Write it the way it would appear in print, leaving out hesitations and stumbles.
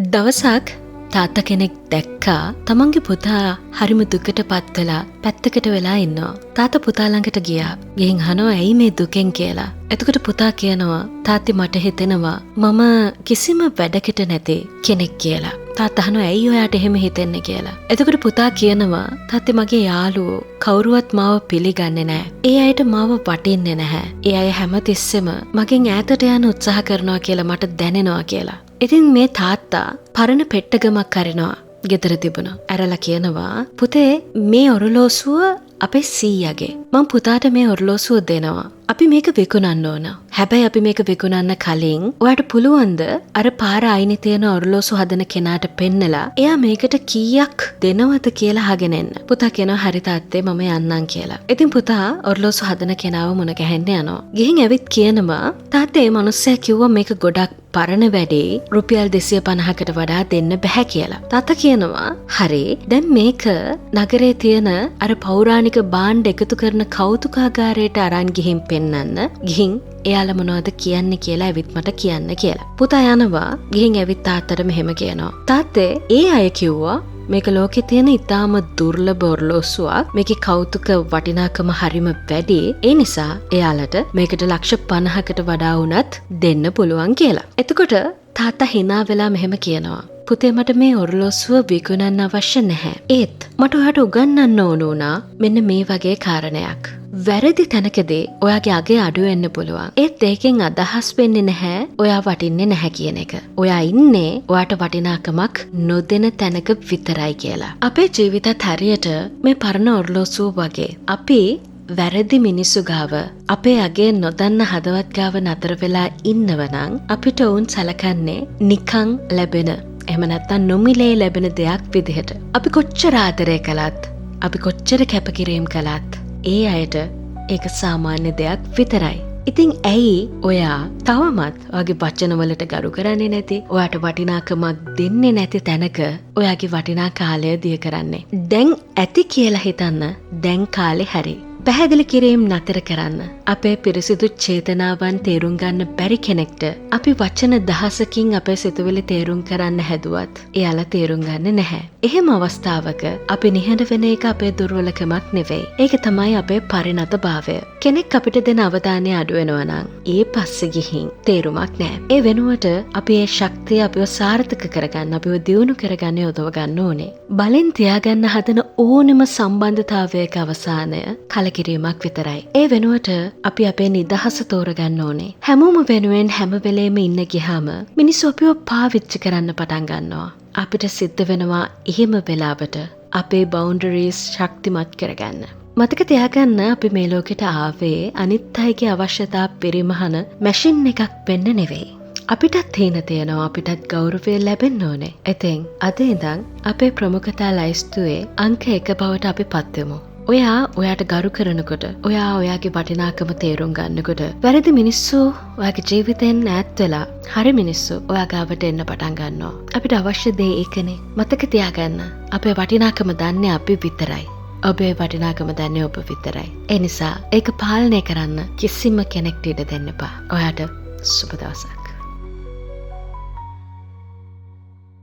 දවසක් තාත්තා කෙනෙක් දැක්කා තමන්ගේ පුතා හරිම දුකට පත් වෙලා පැත්තකට වෙලා ඉන්නවා. තාත්තා පුතා ළඟට ගියා. ගිහින් අහනවා ඇයි මේ දුකෙන් කියලා. එතකොට පුතා කියනවා තාත්ති මට හිතෙනවා මම කිසිම වැඩකට නැති කෙනෙක් කියලා. තාත්තා අහනවා ඇයි ඔයාට එහෙම හිතෙන්නේ කියලා. එතකොට පුතා කියනවා තාත්ති මගේ යාළුවෝ කවුරුවත් මාව පිළිගන්නේ නැහැ. ඒ අයට මාව වටින්නේ නැහැ. ඒ අය හැමතිස්සෙම මගෙන් ඈතට යන්න උත්සාහ කරනවා කියලා මට දැනෙනවා කියලා. ඉතින් මේ තාත්තා පරණ පෙට්ටගමක් අරිනවා ගෙදර තිබුණා. ඇරලා කියනවා පුතේ මේ ඔරලෝසුව අපේ සීයාගේ. මං පුතාට මේ ඔරලෝසුව දෙනවා. අපි මේක විකුණන්න ඕන. හැබැයි අපි මේක විකුණන්න කලින් ඔයාට පුළුවන්ද අර පාර අයිනේ තියෙන ඔරලෝසු හදන කෙනාට පෙන්නලා එයා මේකට කීයක් දෙනවද කියලා අහගෙන එන්න. පුතා කියනවා හරි තාත්තේ මම යන්නම් කියලා. ඉතින් පුතා ඔරලෝසු හදන කෙනාව මුණ ගැහෙන්න යනවා. ගිහින් ඇවිත් කියනවා තාත්තේ මේ මිනිස්සයා කිව්වා මේක ගොඩක් පරණ වැඩේ රුපියල් 250කට වඩා දෙන්න බෑ කියලා. තාත්තා කියනවා හරි දැන් මේක නගරේ තියෙන අර පෞරාණික භාණ්ඩ එකතු කරන කෞතුකාගාරයට අරන් ගිහින් පෙන්නන්න. ගිහින් එයාලා මොනවද කියන්නේ කියලා ඇවිත් මට කියන්න කියලා. පුතා යනවා ගිහින් ඇවිත් තාත්තට මෙහෙම කියනවා. තාත්තේ ඒ අය කිව්වා මේක ලෝකේ තියෙන ඉතාම දුර්ලභ ඔරලෝසුවක්. මේකේ කෞතුක වටිනාකම හරිම වැඩි. ඒ නිසා එයාලට මේකට ලක්ෂ 50කට වඩා වුණත් දෙන්න පුළුවන් කියලා. එතකොට තාත්තා hina වෙලා මෙහෙම කියනවා. පුතේ මට මේ ඔරලෝසුව විකුණන්න අවශ්‍ය නැහැ. ඒත් මට ඔයාට උගන්වන්න ඕන වුණා මෙන්න මේ වගේ කාරණයක්. වැරදි තැනකදී ඔයාගේ අගේ අඩු වෙන්න පුළුවන්. ඒත් ඒකෙන් අදහස් වෙන්නේ නැහැ ඔයා වටින්නේ නැහැ කියන එක. ඔයා ඉන්නේ ඔයාට වටිනාකමක් නොදෙන තැනක විතරයි කියලා. අපේ ජීවිතත් හරියට මේ පරණ ඔරලෝසුව වගේ. අපි වැරදි මිනිස්සු ගාව අපේ අගේ නොදන්න හදවත් ගාව නතර වෙලා ඉන්නවනම් අපිට වුන් සලකන්නේ නිකං ලැබෙන එහෙම නැත්නම් නොමිලේ ලැබෙන දෙයක් විදිහට. අපි කොච්චර ආදරය කළත් අපි කොච්චර කැපකිරීම කළත් ඒ අයට ඒක සාමාන්‍ය දෙයක් විතරයි. ඉතින් ඇයි ඔයා තවමත් ඔයාගේ වචනවලට ගරු කරන්නේ නැති, ඔයාට වටිනාකමක් දෙන්නේ නැති තැනක ඔයාගේ වටිනා කාලය දිය කරන්නේ? දැන් ඇති කියලා හිතන්න දැන් කාලේ හරි. පැහැදිලි කිරීම නතර කරන්න. අපේ පිරිසිදු චේතනාවන් තේරුම් ගන්න බැරි කෙනෙක්ට අපි වචන දහසකින් අපේ සිතුවිලි තේරුම් කරන්න හැදුවත් එයාලා තේරුම් ගන්න නැහැ. එහෙම අවස්ථාවක අපි නිහඬ වෙන එක අපේ දුර්වලකමක් නෙවෙයි. ඒක තමයි අපේ පරිණත භාවය. කෙනෙක් අපිට දෙන අවධානය අඩු වෙනවා නම් ඒ පස්සේ ගිහින් තේරුමක් නැහැ. ඒ වෙනුවට අපි ඒ ශක්තිය අපිව සාර්ථක කරගන්න, අපිව දියුණු කරගන්න යොදව ගන්න ඕනේ. බලෙන් තියාගන්න හදන ඕනෙම සම්බන්ධතාවයක අවසානය කිරීමක් විතරයි. ඒ වෙනුවට අපි අපේ නිදහස තෝරගන්න ඕනේ. හැමෝම වෙනුවෙන් හැම වෙලේම ඉන්න ගියාම මිනිස්සු අපිව පාවිච්චි කරන්න පටන් ගන්නවා. අපිට සිද්ධ වෙනවා එහෙම වෙලාවට අපේ බවුන්ඩරීස් ශක්තිමත් කරගන්න. මතක තියාගන්න අපි මේ ලෝකෙට ආවේ අනිත් අයගේ අවශ්‍යතා පරිමහන මැෂින් එකක් වෙන්න නෙවෙයි. අපිටත් හේන තියෙනවා, අපිටත් ගෞරවය ලැබෙන්න ඕනේ. ඉතින් අද ඉඳන් අපේ ප්‍රමුඛතා ලයිස්තුවේ අංක 1 බවට අපි පත් වෙමු. ඔයා ඔයාට ගරු කරනකොට, ඔයා ඔයාගේ වටිනාකම තේරුම් ගන්නකොට වැරදි මිනිස්සු ඔයාගේ ජීවිතෙන් ඈත් වෙලා හරි මිනිස්සු ඔයා ගාවට එන්න පටන් ගන්නවා. අපිට අවශ්‍ය දේ ඒකනේ. මතක තියාගන්න අපේ වටිනාකම දන්නේ අපි විතරයි. ඔබේ වටිනාකම දන්නේ ඔබ විතරයි. ඒ නිසා ඒක පාලනය කරන්න කිසිම කෙනෙක්ට ඉඩ දෙන්න එපා. ඔයාට සුබ දවසක්.